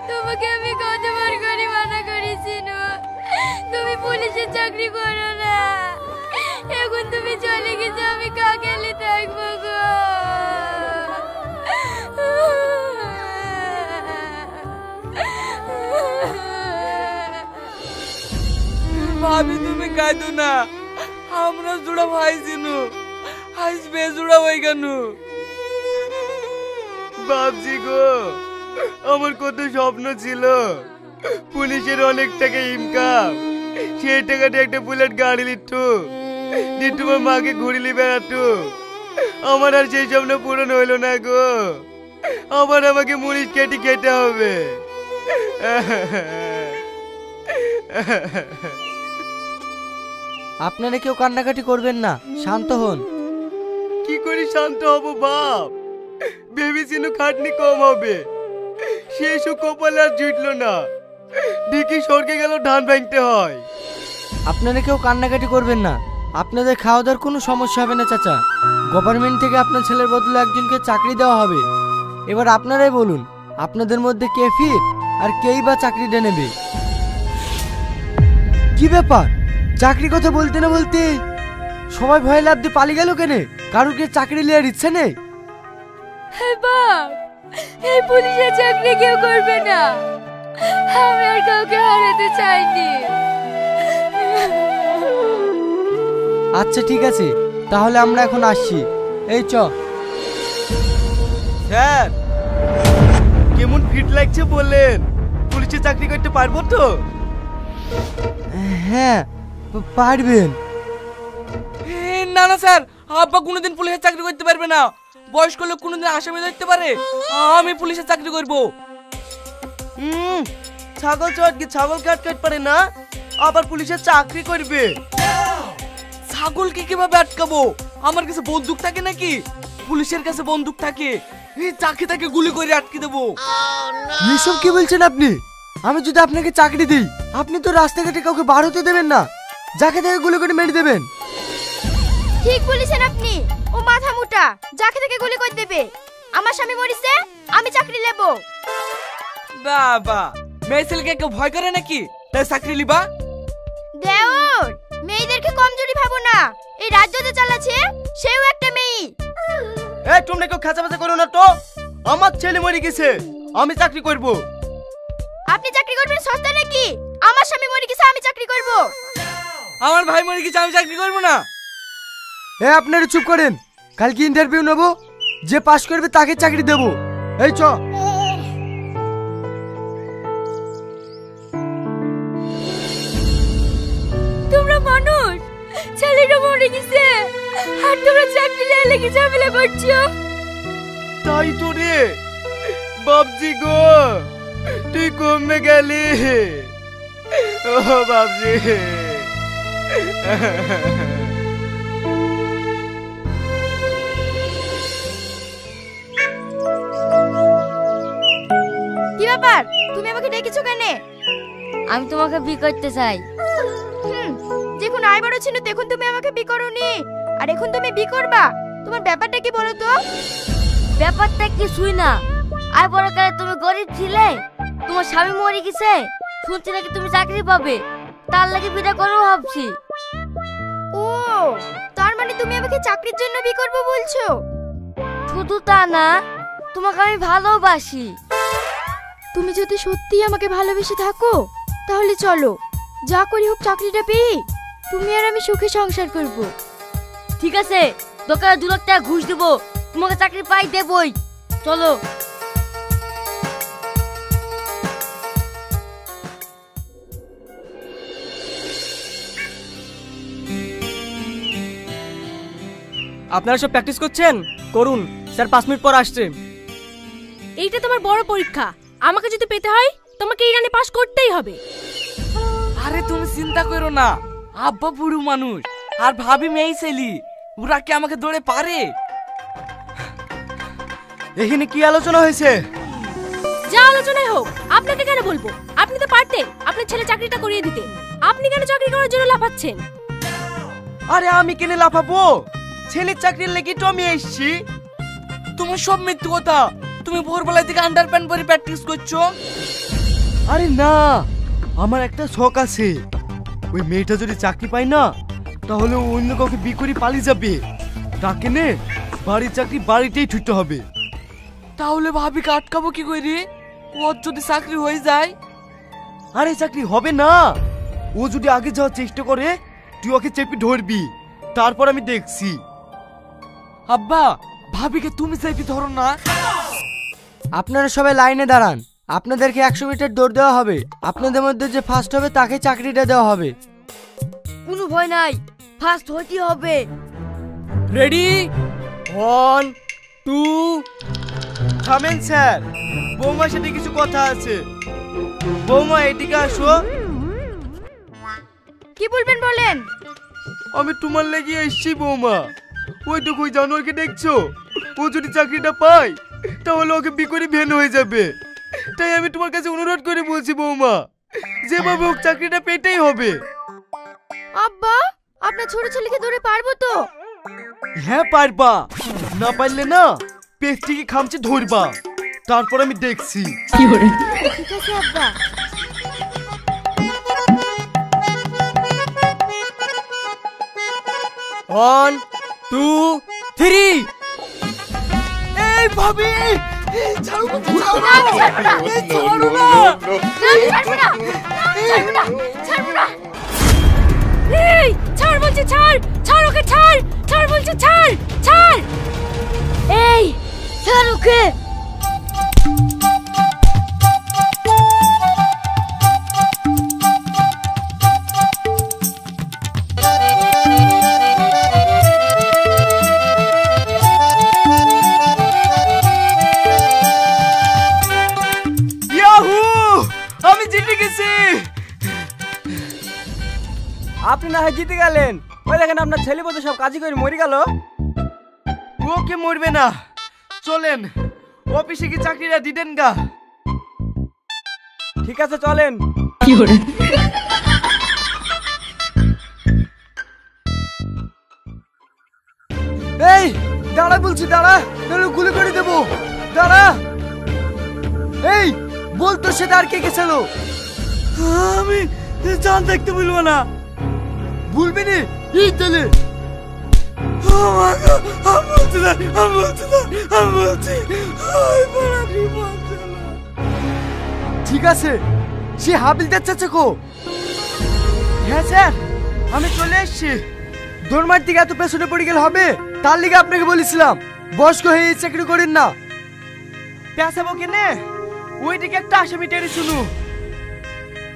তোমাকে আমি কতবার করে মানা করেছি না, তুমি পুলিশের চাকরি করো না। এখন তুমি চলে গেছো, আমি কাকেলে থাকবো গো। ভাবি তুমি কাঁদো না, আমরা জোড়া ভাই চিনু, আজ বেজোড়া হয়ে গেল। বাবজি গো, আমার কত স্বপ্ন ছিল, পুলিশের অনেক টাকা ইনকাম, সেই টাকাটা একটা বুলেট গাড়ি লিট্টু দিয়ে তোমার মাকে ঘুরিলি বেড়াতো। আমার আর সেই স্বপ্ন পূরণ হইলো না গো, আবার আমাকে মুড়িশ কেটে খেতে হবে। আপনারা কেউ কান্নাকাটি করবেন না, শান্ত হন। কি করে শান্ত হব বাপ? ভেবেছিনু খাটনি কম হবে, শেষ কপালে আর জুটলো না, দেখি স্বর্গে গেল ধান ভাঙতে হয়। আপনারা কেউ কান্নাকাটি করবেন না, আপনাদের খাওয়া দাওয়ার কোনো সমস্যা হবে না চাচা। গভর্নমেন্ট থেকে আপনার ছেলের বদলে একজনকে চাকরি দেওয়া হবে। এবার আপনারাই বলুন, আপনাদের মধ্যে কে ফিট আর কেই বা চাকরিটা নেবে? কি ব্যাপার, চাকরি কথা বলতে না বলতে সবাই ভয় লাভ দিয়ে পালিয়ে গেল কেন? কারোর কি চাকরি নেওয়ার ইচ্ছে নেই? বাপ, এই পুলিশের চাকরি কেউ করবে না, আমি আর কাউকে হারাতে চাইনি। আচ্ছা ঠিক আছে, তাহলে আমরা এখন আসছি। এই চ। স্যার, কেমন ফিট লাগছে বললেন? পুলিশে চাকরি করতে পারবো তো? হ্যাঁ পারবেন। না না স্যার, আব্বা কোনোদিন পুলিশের চাকরি করতে পারবে না। বয়স্ক লোক কোনোদিন আসামি ধরতে পারে? আমি পুলিশের চাকরি করব। ছাগল চটকে ছাগল কাট পারে না, আবার পুলিশের চাকরি করবে? ছাগলকে কিভাবে আটকাবো? আমার কাছে বন্দুক থাকে নাকি? পুলিশের কাছে বন্দুক থাকে, চাকরি তাকে গুলি করে আটকে দেবো। এসব কি বলছেন আপনি? আমি যদি আপনাকে চাকরি দিই, আপনি তো রাস্তাঘাটে কাউকে বার হতে দেবেন না, যাকে তাকে গুলি করে মেরে দেবেন। ঠিক বলেছেন আপনি, ও মাথা মোটা, যাকে থেকে গুলি করে দেবে। আমার স্বামী মরিছে, আমি চাকরি নেব। বাবা, মেয়ে ছেলেকে কেউ ভয় করে নাকি তাই চাকরি লিবা? দেওর, মেয়েদেরকে কমজোরি ভাবো না, এই রাজ্য যে চালাচ্ছে সেও একটা মেয়ে। এই তোমরা কেউ খাঁচাবাচা করো না তো, আমার ছেলে মরে গেছে, আমি চাকরি করব। আপনি চাকরি করবেন সস্তা নাকি? আমার স্বামী মরে গেছে, আমি চাকরি করব। আমার ভাই মরে গেছে, আমি চাকরি করবো না। আপনারা চুপ করেন, কালকে ইন্টারভিউ নেব, যে পাস করবে তাকে চাকরি দেব। এই চ। তোমরা মানুষ, ছেলেটা মরে গেছে আর তোমরা চাকরি নিয়ে লেগে ঝামেলা করছো। তাই তো রে বাবজি গো, তুই কমে গেলি। ও বাবজি, কি ব্যাপার, তুমি আমাকে ডেকেছো কেন? আমি তোমাকে বিয়ে করতে চাই। যখন আয় বড় ছিল তখন তুমি আমাকে বিয়ে করোনি, আর এখন তুমি বিয়ে করবা? তোমার ব্যাপারটা কি বলো তো? ব্যাপারটা কিছুই না। আয় বড় কালে তুমি গরিব ছিলে, তোমার স্বামী মরে গেছে, শুনছি নাকি তুমি চাকরি পাবে, তার লাগি বিয়ে করবো ভাবছি। ও, তার মানে তুমি আমাকে চাকরির জন্য বিয়ে করবো বলছো? শুধু তা না, তোমাকে আমি ভালোবাসি। তুমি যদি সত্যি আমাকে ভালোবেসে থাকো তাহলে চলো, যা করি হোক চাকরিটা পেয়ে তুমি আর আমি সুখে সংসার করব। ঠিক আছে, দোকানে 2 লাখ টাকা ঘুষ দেবো, তোমাকে চাকরি পাই দেবই। চলো। আপনারা সব প্র্যাকটিস করছেন? করুন, স্যার 5 মিনিট পর আসছে। এইটা তোমার বড় পরীক্ষা, আমাকে যদি পেতে হয় তোমাকে এই রানে পাস করতেই হবে। আরে তুমি চিন্তা করো না, আব্বা বুড়ো মানুষ আর ভাবি মেয়ে ছেলি, ওরা কি আমাকে দৌড়ে পারে? এখানে কি আলোচনা হয়েছে? যা আলোচনায় হোক, আপনাকে কেন বলবো? আপনি তো পারতেন আপনার ছেলে চাকরিটা করিয়ে দিতে, আপনি কেন চাকরি করার জন্য লাফাচ্ছেন? আরে আমি কেনে লাফাবো? ছেলের চাকরির লেগে তো আমি এসছি। তোমার সব মিথ্যে কথা। তুমি ভোরবেলা থেকে আন্ডার প্যান্ট পরে প্র্যাকটিস করছো। আরে না, আমার একটা শখ আছে। ওই মেয়েটা যদি চাকরি পায় না, তাহলে ও অন্য কাউকে বিয়ে করে পালিয়ে যাবে। তাকে নে বাড়ির চাকরি বাড়িতেই ছুটতে হবে। তাহলে ভাবিকে আটকাবো কি করে? ওর যদি চাকরি হয়ে যায়? আরে চাকরি হবে না। ও যদি আগে যাওয়ার চেষ্টা করে, তুই ওকে চেপে ধরবি, তারপর আমি দেখছি। আব্বা, ভাবিকে তুমি চেপে ধরো না। আপনারা সবাই লাইনে দাঁড়ান। আপনাদেরকে 100 মিটার দৌড় দেওয়া হবে। আপনাদের মধ্যে যে ফার্স্ট হবে তাকে চাকরিটা দেওয়া হবে। কোনো ভয় নাই, ফার্স্ট হতেই হবে। রেডি? 1 2 থামেন স্যার, বৌমার সাথে কিছু কথা আছে। বৌমা এদিকে আসো। কি বলবেন বলেন। আমি তোমার লেগে এসছি বৌমা। ওই তো কই জানোয়ারকে দেখছো? ও যদি চাকরিটা পায়, তাহলে ওকে বিয়ে করে ভ্যান হয়ে যাবে। তাই আমি তোমার কাছে অনুরোধ করে বলছি বৌমা, যেভাবে হোক চাকরিটা পেতেই হবে। আব্বা, আপনার ছোট ছেলেকে ধরে পারবো তো? হ্যাঁ পারবা। না পারলে না, পেট থেকে খামচে ধরবা, তারপর আমি দেখছি। ঠিক আছে আব্বা। ওয়ান 2 3। এই ভাবি, ছাড়ো বলছি, ছাড়ো না। এই ছাড়ো না। এই ছাড় বলছি, ছাড় ছাড় ওকে, ছাড় ছাড় বলছি, ছাড় ছাড়। এই স্যার ওকে। ইয়াহু, আমি জিতে গেছি। আপনি না হয় জিতে গেলেন। ওই দেখেন আপনার ছেলে বলতে সব কাজই করে মরে গেল। ওকে মরবে না। চলেন, অফিসে কি চাকরিটা দিতেন গা। ঠিক আছে চলেন। এই দাঁড়া বলছি, দাঁড়া, নাহলে গুলি করে দেবো। দাঁড়া। এই বল তোর সাথে আর কে কে ছিল? আমি জান দেখতে বলবো না। ভুলবি নি? এই তাহলে আমি বলছি না, আমি বলছি না, আমি বলছি। ঠিক আছে। সে হাবিলদার চাচা কো? হ্যাঁ স্যার, আমি চলে এসছি। দৌড়মার দিকে এত পেছনে পড়ে গেলে হবে? তার লিগে আপনাকে বলেছিলাম বয়স্ক হয়ে এই চাকরি করেন না। পেঁচাবো কেনে? ওইদিকে একটা আসামি টেনে শুনু।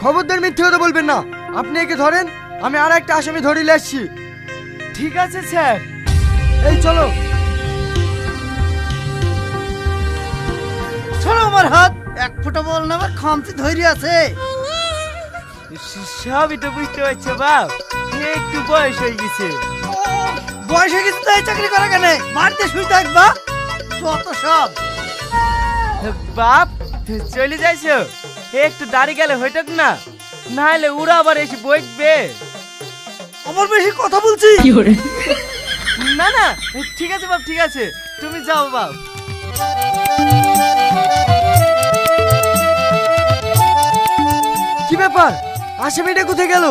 খবরদার মিথ্যে কথা বলবেন না। আপনি একে ধরেন, আমি আর একটা আসামি ধরে আসছি। ঠিক আছে স্যার। এই চলো। ছাড়ো আমার হাত। এক ফোঁটা বল না, আমার খামচি ধরে আছে। সবই তো বুঝতে পারছো বাপ, একটু বয়স হয়ে গেছে। বয়স হয়ে গেছে তো এই চাকরি করা কেন? বাড়িতে শুই থাকবা কত সব। বাপ চলে যাইছো? একটু দাঁড়িয়ে গেলে হইতক না, নাহলে ওরা আবার এসে বইবে। আমার বেশি কথা বলছি। না না, ঠিক আছে বাপ, ঠিক আছে, তুমি যাও বাপ। কি ব্যাপার? আসামিটা কোথায় গেল?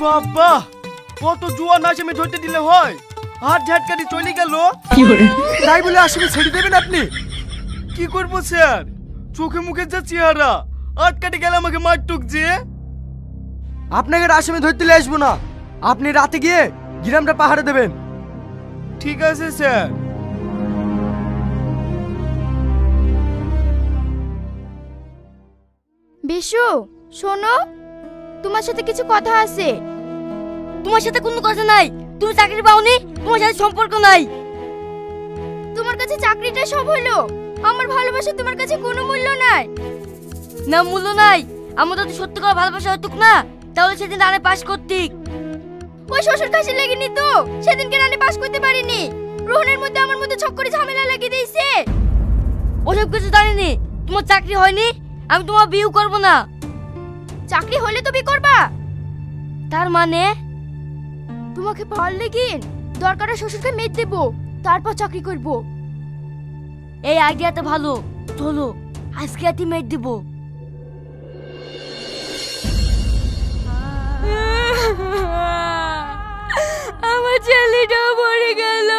বাবা, কত জুয়া আসামি ধরতে দিলে হয়? হাত ঝাটকাটি চলে গেল। তাই বলে আসামি ছেড়ে দেবেন আপনি? কি করবো স্যার, চোখে মুখে যা চেহারা, আটকাটি গেলে আমাকে মারটুক যে। আপনাকে আর আসামি ধরতে আসবো না। আপনি রাতে গিয়ে গ্রামটা পাহাড়ে দেবেন। ঠিক আছে স্যার। বিশু, শোনো, তোমার সাথে কিছু কথা আছে। তোমার সাথে কোনো কথা নাই। তুমি চাকরি পাওনি, তোমার সাথে সম্পর্ক নাই। তোমার কাছে চাকরিটা সব হলো, আমার ভালোবাসা তোমার কাছে কোনো মূল্য নাই। না মূল্য নাই। আমার তো সত্যি করে ভালোবাসা হতুক না, তাহলে সেদিন রানে পাস করতিক। ওই শ্বশুর কাছে লেগেনি তো সেদিনকে রানে পাস করতে পারিনি। রোহনের মধ্যে আমার মধ্যে ছক করে ঝামেলা লাগিয়ে দিয়েছে। ওসব কিছু জানিনি। তোমার চাকরি হয়নি, আমি তোমার বিয়ে করব না। চাকরি হলে তো বিয়ে করবা? তার মানে তোমাকে পারলে কি দরকারে শ্বশুরকে মেট দেব, তারপর চাকরি করব। এই আইডিয়াটা ভালো, চলো আজকে রাতে মেট দিব। আমার ছেলেটাও মরে গেল,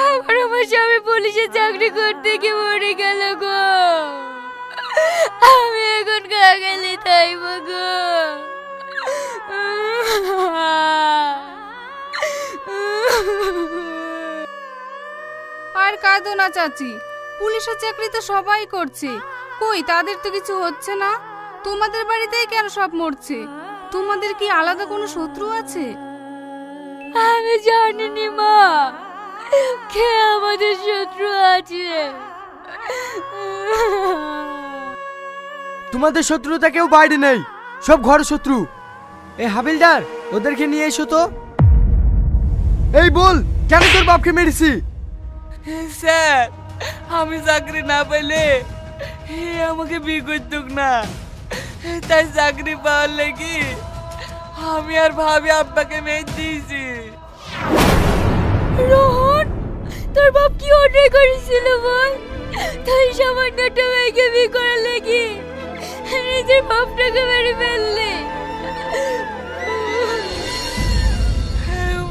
আবার আমার স্বামী পুলিশে চাকরি করতে গিয়ে মরে গেল গো। আমি এখন কাকালি তাইব গো। আর কাঁদো না চাচি, পুলিশের চাকরি তো সবাই করছে, কই তাদের তো কিছু হচ্ছে না। তোমাদের বাড়িতেই কেন সব মরছে? তোমাদের কি আলাদা কোনো শত্রু আছে? আমি জানিনি মা, কে আমাদের শত্রু আছে। তোমাদের শত্রুতা কেউ বাইরে নেই, সব ঘর শত্রু। এই হাবিলদার, ওদেরকে নিয়ে এসো তো। এই বল, কেন তোর বাপকে মেরেছি? স্যার, আমি চাকরি না পেলে আমাকে বিয়ে করত না, তাই চাকরি পাওয়ার লাগি আমি আর ভাবি আব্বাকে মেরে দিয়েছি। রোহন, তোর বাপ কি অন্যায় করেছিল বল? তাই সামান্য একটা মেয়েকে বিয়ে করার লাগি নিজের বাপটাকে মেরে ফেললে।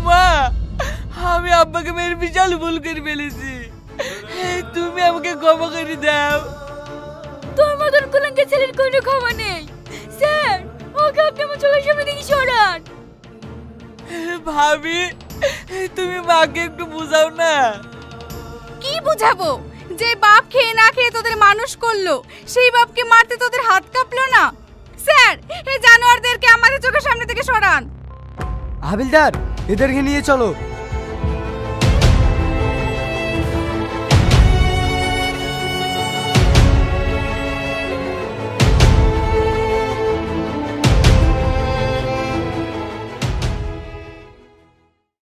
মা, আমি আব্বাকে মেরে বিশাল ভুল করে ফেলেছি, তুমি আমাকে ক্ষমা করে দাও। তোর মতন কুলাঙ্কের ছেলের কোনো ক্ষমা নেই। স্যার, ওকে আপনি আমার চোখের সামনে থেকে সরান। ভাবি, তুমি মাকে একটু বুঝাও না। কি বুঝাবো? যে বাপ খেয়ে না খেয়ে তোদের মানুষ করলো, সেই বাপকে মারতে তোদের হাত কাঁপলো না? স্যার, এই জানোয়ারদেরকে আমাদের চোখের সামনে থেকে সরান। হাবিলদার, এদেরকে নিয়ে চলো।